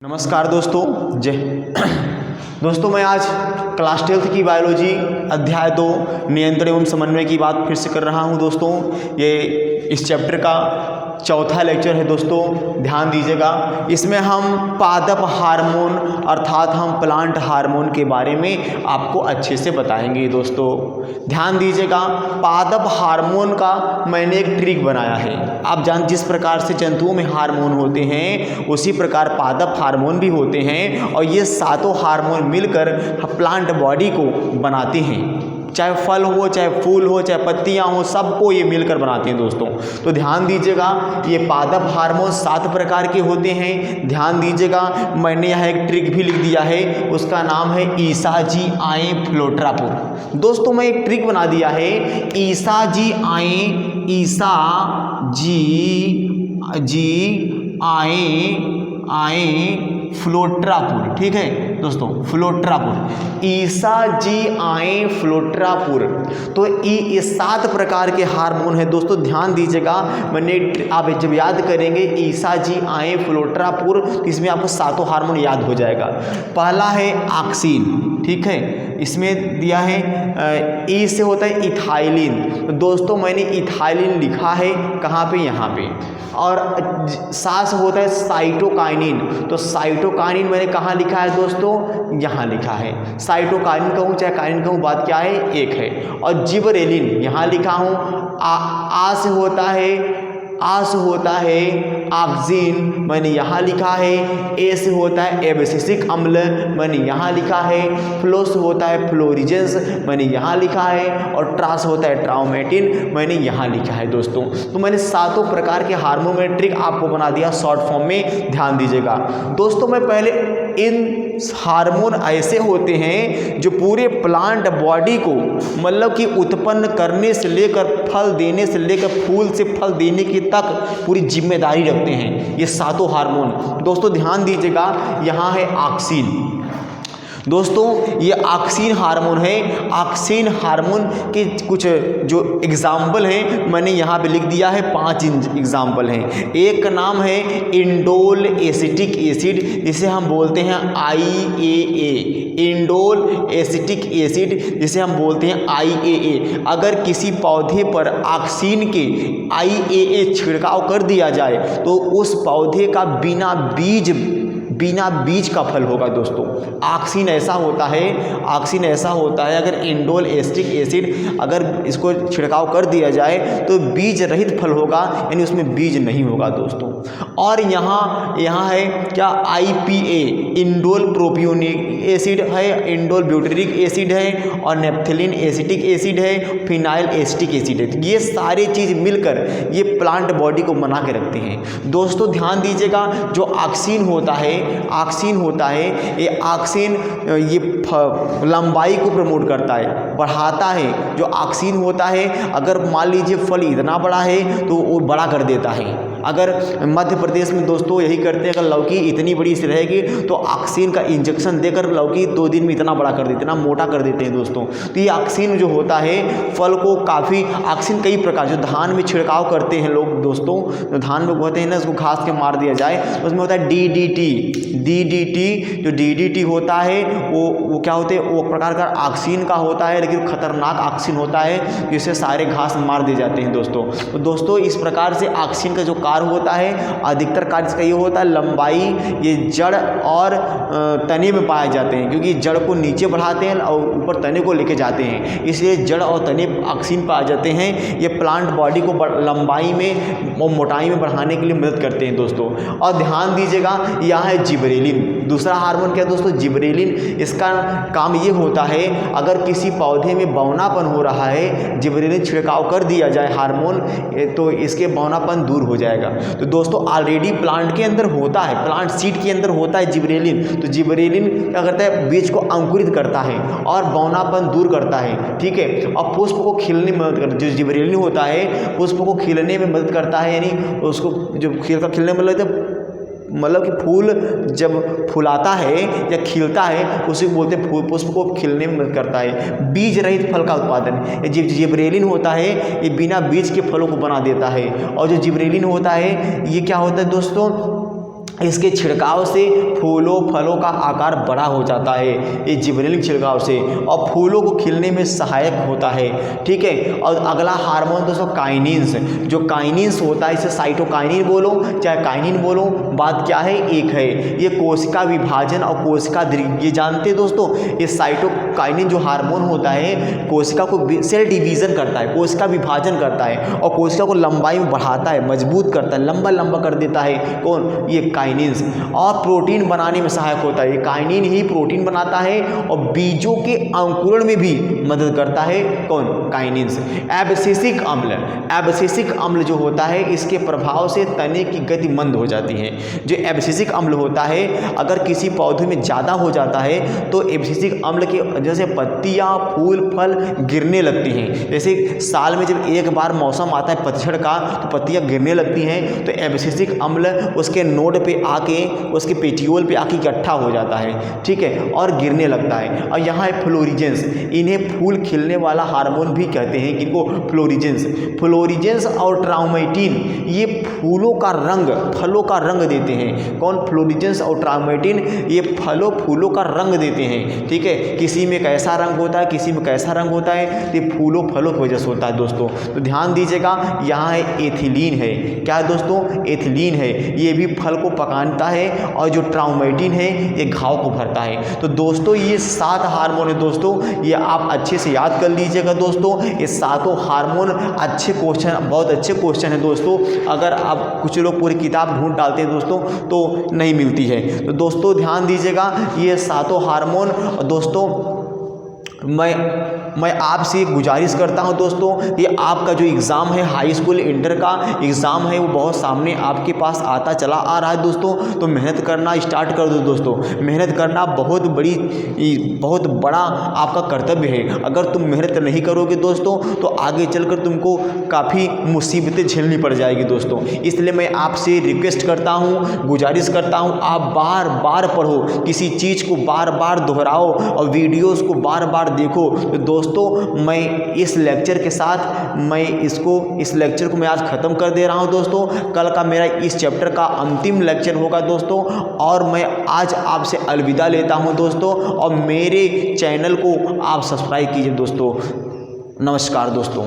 नमस्कार दोस्तों, जय दोस्तों मैं आज क्लास 12th की बायोलॉजी अध्याय 2 नियंत्रण एवं समन्वय की बात फिर से कर रहा हूं। दोस्तों ये इस चैप्टर का चौथा लेक्चर है। दोस्तों ध्यान दीजिएगा, इसमें हम पादप हार्मोन अर्थात हम प्लांट हार्मोन के बारे में आपको अच्छे से बताएंगे। दोस्तों ध्यान दीजिएगा, पादप हार्मोन का मैंने एक ट्रिक बनाया है। आप जिस प्रकार से जंतुओं में हार्मोन होते हैं उसी प्रकार पादप हार्मोन भी होते हैं, और ये सातों हार्मोन मिलकर प्लांट बॉडी को बनाते हैं। चाहे फल हो, चाहे फूल हो, चाहे पत्तियां हो, सबको ये मिलकर बनाते हैं। दोस्तों तो ध्यान दीजिएगा, ये पादप हार्मोन 7 प्रकार के होते हैं। ध्यान दीजिएगा, मैंने यहाँ एक ट्रिक भी लिख दिया है, उसका नाम है ईसा जी आए फ्लोट्रापुर। दोस्तों मैं एक ट्रिक बना दिया है, ईसा जी आए फ्लोट्रापुर। ठीक है दोस्तों, फ्लोट्रापुर, ईसा जी आए फ्लोट्रापुर। तो ये 7 प्रकार के हार्मोन है। दोस्तों ध्यान दीजिएगा, आप जब याद करेंगे ईसा जी आए फ्लोट्रापुर तो इसमें आपको 7 हार्मोन याद हो जाएगा। पहला है ऑक्सिन, ठीक है, इसमें दिया है ई से होता है इथाइलिन। तो दोस्तों मैंने इथाइलिन लिखा है कहाँ पे, यहाँ पे। और सा से होता है साइटोकाइनिन, तो साइटोकाइनिन मैंने कहाँ लिखा है दोस्तों, यहाँ लिखा है। साइटोकाइनिन कहूँ चाहे काइनिन कहूँ, बात क्या है, एक है। और जिबरेलिन यहाँ लिखा हूँ। आ से होता है ऑक्सिन, मैंने यहाँ लिखा है। ए से होता है एब्सिसिक अम्ल, मैंने यहाँ लिखा है। फ्लो से होता है फ्लोरिजेंस, मैंने यहाँ लिखा है। और ट्रा से होता है ट्राउमेटिन, मैंने यहाँ लिखा है। दोस्तों तो मैंने 7 प्रकार के हार्मोन ट्रिक आपको बना दिया शॉर्ट फॉर्म में, ध्यान दीजिएगा। दोस्तों मैं पहले इन हार्मोन ऐसे होते हैं जो पूरे प्लांट बॉडी को मतलब कि उत्पन्न करने से लेकर फल देने से लेकर फूल से फल देने की तक पूरी जिम्मेदारी रखते हैं, ये 7 हार्मोन। दोस्तों ध्यान दीजिएगा, यहाँ है ऑक्सिन। दोस्तों ये ऑक्सिन हार्मोन है। ऑक्सिन हार्मोन के कुछ जो एग्जाम्पल हैं मैंने यहाँ पे लिख दिया है, 5 एग्जाम्पल हैं। एक का नाम है इंडोल एसिटिक एसिड, जिसे हम बोलते हैं IAA, इंडोल एसिटिक एसिड जिसे हम बोलते हैं IAA। अगर किसी पौधे पर ऑक्सिन के IAA छिड़काव कर दिया जाए तो उस पौधे का बिना बीज का फल होगा। दोस्तों ऑक्सिन ऐसा होता है, अगर इंडोल एसिटिक एसिड अगर इसको छिड़काव कर दिया जाए तो बीज रहित फल होगा, यानी उसमें बीज नहीं होगा। दोस्तों और यहाँ है क्या, IPA, इंडोल प्रोपियोनिक एसिड है, इंडोल ब्यूटेरिक एसिड है, और नेप्थलीन एसिटिक एसिड है, फिनाइल एसिटिक एसिड है। ये सारे चीज़ मिलकर ये प्लांट बॉडी को बना के रखते हैं। दोस्तों ध्यान दीजिएगा, जो ऑक्सिन होता है ये ऑक्सिन ये लंबाई को प्रमोट करता है, बढ़ाता है। जो ऑक्सिन होता है, अगर मान लीजिए फल इतना बड़ा है तो वो बड़ा कर देता है। अगर मध्य प्रदेश में दोस्तों यही करते हैं, अगर लौकी इतनी बड़ी सी रहेगी तो ऑक्सिन का इंजेक्शन देकर लौकी 2 दिन में इतना बड़ा कर देते, इतना मोटा कर देते हैं। दोस्तों तो ये ऑक्सिन जो होता है फल को काफ़ी, ऑक्सिन कई प्रकार, जो धान में छिड़काव करते हैं लोग, दोस्तों जो धान में होते हैं ना, उसको घास के मार दिया जाए तो उसमें होता है DDT। जो DDT होता है वो क्या होते हैं, वो प्रकार का ऑक्सिन का होता है, लेकिन खतरनाक ऑक्सिन होता है जिससे सारे घास मार दिए जाते हैं। दोस्तों इस प्रकार से ऑक्सिन का जो कार्य होता है, अधिकतर कार्य इसका ये होता है, लंबाई ये जड़ और तने में पाए जाते हैं, क्योंकि जड़ को नीचे बढ़ाते हैं और ऊपर तने को लेके जाते हैं, इसलिए जड़ और तने ऑक्सिन पाए जाते हैं। ये प्लांट बॉडी को लंबाई में और मोटाई में बढ़ाने के लिए मदद करते हैं। दोस्तों और ध्यान दीजिएगा, यहाँ है जिबरेलिन। दूसरा हार्मोन क्या है दोस्तों, जिबरेलिन। इसका काम ये होता है, अगर किसी पौधे में बौनापन हो रहा है, जिबरेलिन छिड़काव कर दिया जाए हार्मोन, तो इसके बौनापन दूर हो जाएगा। तो दोस्तों ऑलरेडी प्लांट के अंदर होता है, प्लांट सीड के अंदर होता है जिबरेलिन। तो जिबरेलिन क्या करता है, बीज को अंकुरित करता है और बौनापन दूर करता है, ठीक है। और पुष्प को खिलने में मदद करता है। जो जिबरेलिन होता है पुष्प को खिलने में मदद करता है, यानी उसको जो खिलने में मतलब कि फूल जब फुलाता है या खिलता है उसे बोलते हैं पुष्प को खिलने में मदद करता है। बीज रहित फल का उत्पादन, ये जिबरेलिन होता है ये बिना बीज के फलों को बना देता है। और जो जिबरेलिन होता है ये क्या होता है दोस्तों, इसके छिड़काव से फूलों फलों का आकार बड़ा हो जाता है, ये जिबरेलिक छिड़काव से, और फूलों को खिलने में सहायक होता है। ठीक है। और अगला हार्मोन दोस्तों काइनिन्स, जो काइनिन्स होता है, इसे साइटोकाइनिन बोलो चाहे काइनिन बोलो, बात क्या है, एक है। ये कोशिका विभाजन और कोशिका ये जानते हैं दोस्तों, ये साइटोकाइनिन जो हार्मोन होता है कोशिका को सेल डिवीजन करता है, कोशिका विभाजन करता है और कोशिका को लंबाई में बढ़ाता है, मजबूत करता है, लंबा लंबा कर देता है। कौन, ये काइनिन्स। और प्रोटीन बनाने में सहायक होता है, ये काइनिन ही प्रोटीन बनाता है और बीजों के अंकुरण में भी मदद करता है। कौन, काइनिन्स। एब्सिसिक अम्ल, एब्सिसिक अम्ल जो होता है इसके प्रभाव से तने की गति मंद हो जाती है। जो एब्सिसिक अम्ल होता है अगर किसी पौधे में ज़्यादा हो जाता है तो एब्सिसिक अम्ल की वजह से पत्तियाँ फूल फल गिरने लगती हैं। जैसे साल में जब एक बार मौसम आता है पतझड़ का तो पत्तियाँ गिरने लगती हैं, तो एब्सिसिक अम्ल उसके नोड पे आके उसके पेटियोल पे आके इकट्ठा हो जाता है। ठीक है, और गिरने लगता है। और यहाँ है फ्लोरिजेंस, इन्हें फूल खिलने वाला हार्मोन भी कहते हैं, किनको, फ्लोरिजेंस। फ्लोरिजेंस और ट्राउमेटिन ये फूलों का रंग, फलों का रंग देते हैं। कौन, फ्लोरिजेंस और ट्राउमेटिन ये फलों फूलों का रंग देते हैं। ठीक है, किसी में कैसा रंग होता है, किसी में कैसा रंग होता है, तो ये फूलों फलों की वजह से होता है दोस्तों। तो ध्यान दीजिएगा, यहाँ है एथिलीन है, क्या है दोस्तों, एथिलीन है, ये भी फल को पकाता है, और जो ट्राउमेटिन है ये घाव को भरता है। तो दोस्तों ये 7 हार्मोन है दोस्तों, ये आप अच्छे से याद कर लीजिएगा दोस्तों। ये 7 हार्मोन अच्छे क्वेश्चन, बहुत अच्छे क्वेश्चन है दोस्तों। अगर आप कुछ लोग पूरी किताब ढूंढ डालते हैं दोस्तों तो नहीं मिलती है। तो दोस्तों ध्यान दीजिएगा, ये 7 हार्मोन। दोस्तों मैं आपसे गुजारिश करता हूं दोस्तों, ये आपका जो एग्ज़ाम है हाई स्कूल इंटर का एग्ज़ाम है वो बहुत सामने आपके पास आता चला आ रहा है दोस्तों। तो मेहनत करना स्टार्ट कर दो दोस्तों। मेहनत करना बहुत बड़ा आपका कर्तव्य है। अगर तुम मेहनत नहीं करोगे दोस्तों तो आगे चलकर तुमको काफ़ी मुसीबतें झेलनी पड़ जाएगी दोस्तों। इसलिए मैं आपसे रिक्वेस्ट करता हूँ, गुजारिश करता हूँ, आप बार बार पढ़ो, किसी चीज़ को बार बार दोहराओ और वीडियोज़ को बार बार देखो। तो दोस्तों मैं इस लेक्चर के साथ इस लेक्चर को मैं आज ख़त्म कर दे रहा हूं दोस्तों। कल का मेरा इस चैप्टर का अंतिम लेक्चर होगा दोस्तों, और मैं आज आपसे अलविदा लेता हूं दोस्तों। और मेरे चैनल को आप सब्सक्राइब कीजिए दोस्तों। नमस्कार दोस्तों।